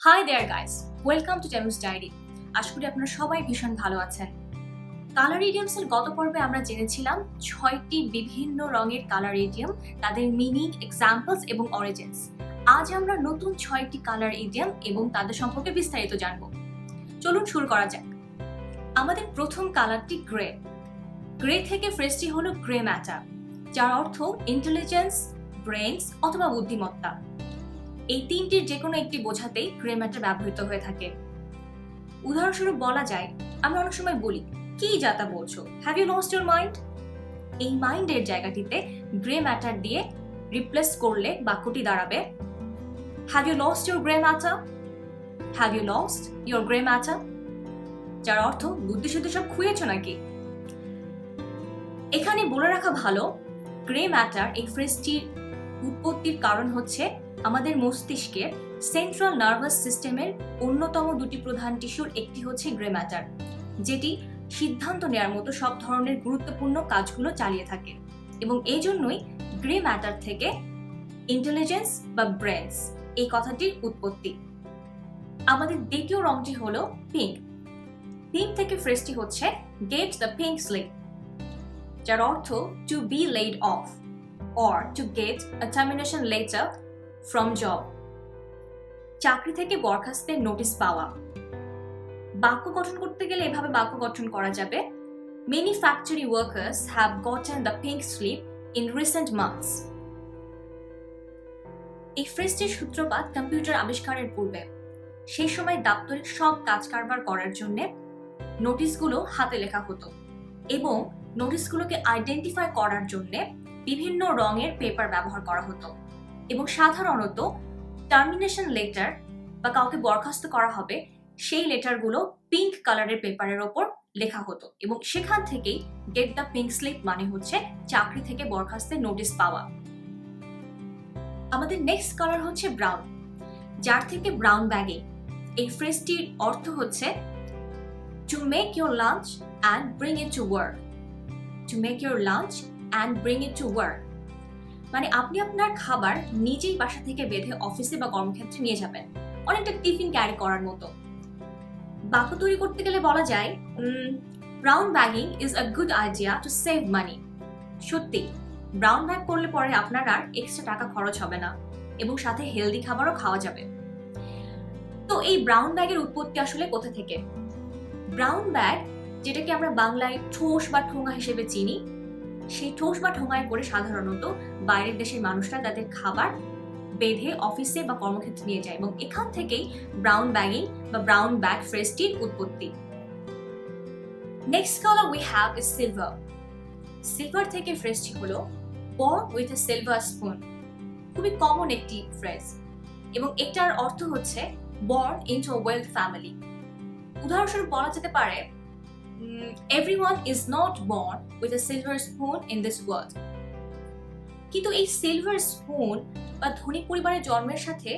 High there guys, welcome to Thames diary. আশা করি আপনারা সবাই ভীষণ ভালো আছেন। কালার ইডিয়মস এর গত পর্বে আমরা জেনেছিলাম 6টি বিভিন্ন রঙের কালার ইডিয়ম, তাদের মিনিং, এক্সাম্পলস এবং অরিজিনস। আজ আমরা নতুন 6টি কালার ইডিয়ম এবং তাদের সম্পর্কে বিস্তারিত জানব। চলুন শুরু করা যাক। আমাদের প্রথম কালারটি গ্রে। গ্রে থেকে ফ্রেজটি হলো গ্রে ম্যাটার, যার অর্থ ইন্টেলিজেন্স, ব্রেইনস অথবা বুদ্ধিমত্তা। এই তিনটির যে কোনো একটি বোঝাতেই গ্রে ম্যাটার ব্যবহৃত হয়ে থাকে। উদাহরণস্বরূপ বলা যায়, আমরা অনেক সময় বলি, কি যাতা বলছো, have you lost your mind? এই মাইন্ডের জায়গাটিতে গ্রে ম্যাটার দিয়ে রিপ্লেস করলে বাক্যটি দাঁড়াবে, have you lost your grey matter? Have you lost your grey matter? যার অর্থ বুদ্ধিশুদ্ধি সব খুঁয়েছ নাকি? এখানে বলে রাখা ভালো, গ্রে ম্যাটার এই ফ্রেজটির উৎপত্তির কারণ হচ্ছে আমাদের মস্তিষ্কের সেন্ট্রাল নার্ভাস সিস্টেমের অন্যতম দুটি প্রধান টিস্যুর একটি হচ্ছে গ্রে ম্যাটার, যেটি সিদ্ধান্ত নেওয়ার মতো সব ধরনের গুরুত্বপূর্ণ কাজগুলো চালিয়ে থাকে। এবং এই জন্যই গ্রে ম্যাটার থেকে ইন্টেলিজেন্স বা ব্রেনস এই কথাটির উৎপত্তি। আমাদের দ্বিতীয় রংটি হলো পিঙ্ক। পিঙ্ক থেকে ফ্রেজটি হচ্ছে গেট দ্য পিঙ্ক স্লিপ, যার অর্থ to be laid off or to get a termination letter from job। চাকরি থেকে বরখাস্তের নোটিশ পাওয়া। বাক্য গঠন করতে গেলে এভাবে বাক্য গঠন করা যাবে, many factory workers have gotten the pink slip in recent months। এই ফ্রেজটির সূত্রপাত কম্পিউটার আবিষ্কারের পূর্বে। সেই সময় দাপ্তরিক সব কাজ কারবার করার জন্য নোটিশগুলো হাতে লেখা হতো এবং নোটিশগুলোকে আইডেন্টিফাই করার জন্য বিভিন্ন রঙের পেপার ব্যবহার করা হতো এবং সাধারণত টার্মিনেশন লেটার বা কাউকে বরখাস্ত করা হবে সেই লেটারগুলো পিঙ্ক কালারের পেপারের ওপর লেখা হতো এবং সেখান থেকেই গেট দ্য পিঙ্ক স্লিপ মানে হচ্ছে চাকরি থেকে বরখাস্তের নোটিশ পাওয়া। আমাদের নেক্সট কালার হচ্ছে ব্রাউন, যার থেকে ব্রাউন ব্যাগে। এই ফ্রেজটির অর্থ হচ্ছে to make your lunch and bring it to work. To make your lunch and bring it to work মানে আপনি আপনার খাবার নিজেই বাসা থেকে বেঁধে অফিসে বা কর্মক্ষেত্রে নিয়ে যাবেন, অনেকটা টিফিন ক্যারি করার মতো। বাক্য তৈরি করতে গেলে বলা যায়, brown bagging is a good idea to save মানি। সত্যি, ব্রাউন ব্যাগ করলে পরে আপনার আর এক্সট্রা টাকা খরচ হবে না এবং সাথে হেলদি খাবারও খাওয়া যাবে। তো এই ব্রাউন ব্যাগের উৎপত্তি আসলে কোথা থেকে? ব্রাউন ব্যাগ, যেটাকে আমরা বাংলায় ঠোস বা ঠোঙা হিসেবে চিনি, সেই ঠোস বা ঠোঙায় করে সাধারণত বাইরের দেশের মানুষরা তাদের খাবার বেঁধে অফিসে বা কর্মক্ষেত্রে নিয়ে যায় এবং এখান থেকেই ব্রাউন ব্যাগিং বা ব্রাউন ব্যাগ ফ্রেজটির উৎপত্তি। Next colour we have is silver. Silver থেকে ফ্রেজটি হলো born with a silver spoon। খুবই কমন একটি ফ্রেজ এবং এটার অর্থ হচ্ছে born into a wealth family। উদাহরণস্বরূপ বলা যেতে পারে, everyone is not born with a silver spoon in this world। কিন্তু এই সিলভার স্পুন বা ধনী পরিবারের জন্মের সাথে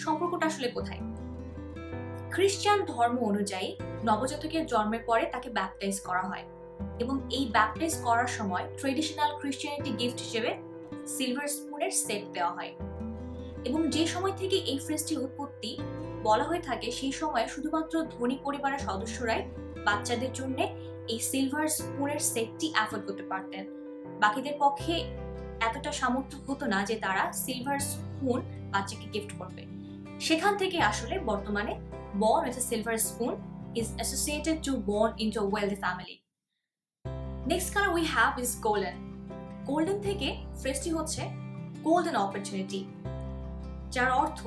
সম্পর্কটা আসলে কোথায়? খ্রিস্টান ধর্ম অনুযায়ী নবজাতকের জন্মের পরে তাকে ব্যাপটাইজ করা হয় এবং এই ব্যাপটাইজ করার সময় ট্রেডিশনাল খ্রিস্টিয়ানিটি গিফট হিসেবে সিলভার স্পুনের সেট দেওয়া হয় এবং যে সময় থেকে এই ফ্রেজটির উৎপত্তি বলা হয়ে থাকে সেই সময় শুধুমাত্র ধনী পরিবারের সদস্যরাই বাচ্চাদের জন্য এই সিলভার স্পুনের সেটটি অ্যাফোর্ড করতে পারতেন। বাকিদের পক্ষে এতটা সামর্থ্য হতো না যে তারা সিলভার স্পুন বাচ্চাকে গিফট করবে। সেখান থেকে আসলে বর্তমানে born with a silver spoon is associated to born into a wealthy family। Next color we have is golden। Golden থেকে ফ্রেজটি হচ্ছে golden opportunity, যার অর্থ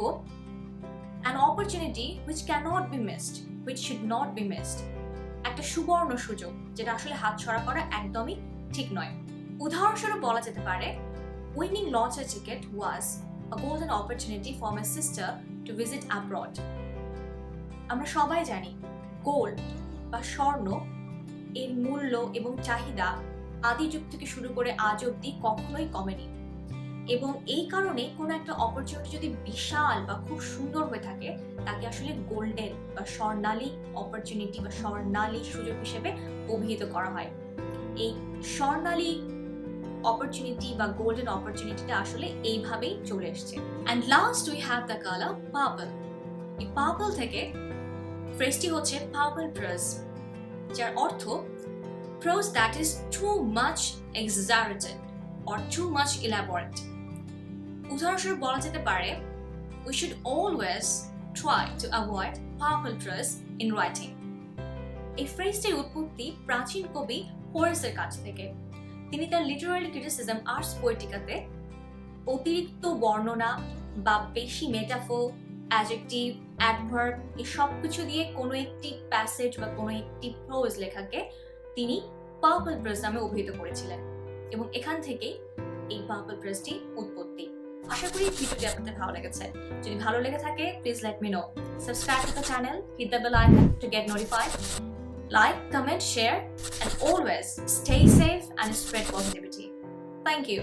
an opportunity which cannot be missed, which should not be missed। একটা সুবর্ণ সুযোগ যেটা আসলে হাতছাড়া করা একদমই ঠিক নয়। উদাহরণস্বরূপ বলা যেতে পারে, winning lottery ticket was a golden opportunity for my sister to visit abroad। আমরা সবাই জানি গোল্ড বা স্বর্ণ এর মূল্য এবং চাহিদা আদি যুগ থেকে শুরু করে আজ অবধি কখনোই কমেনি এবং এই কারণে কোনো একটা অপরচুনিটি যদি বিশাল বা খুব সুন্দর হয়ে থাকে তাকে আসলে গোল্ডেন বা স্বর্ণালী অপরচুনিটি বা স্বর্ণালী সুযোগ হিসেবে অভিহিত করা হয়। এই স্বর্ণালী অপরচুনিটি বা গোল্ডেন অপরচুনিটিটা আসলে এইভাবেই চলে এসছে। And last we have the colour purple. এই পার্পল থেকে ফ্রেজটি হচ্ছে পার্পল প্রোজ, যার অর্থ prose that is too much exaggerated or too much elaborate. উদাহরণস্বরূপ বলা যেতে পারে, we should always try to avoid purple prose in writing. এই ফ্রেজটির উৎপত্তি প্রাচীন কবি হোরাসের কাছ থেকে। তিনি তার লিটারারি ক্রিটিসিজম আর্টস পোয়েটিকাতে অতিরিক্ত বর্ণনা বা বেশি মেটাফোর, অ্যাডজেক্টিভ, অ্যাডভার্ব এই সব কিছু দিয়ে কোনো একটি প্যাসেজ বা কোনো একটি প্রোজ লেখাকে তিনি পার্পল প্রোজ নামে অভিহিত করেছিলেন, এবং এখান থেকেই এই পার্পল প্রোজটি উৎপত্তি। আশা করি ভিডিওটি আপনাদের ভালো লেগেছে। যদি ভালো লেগে থাকে, please let me no. Subscribe to the channel, hit the bell icon to get notified. Like, comment, share, and always stay safe and spread positivity. Thank you.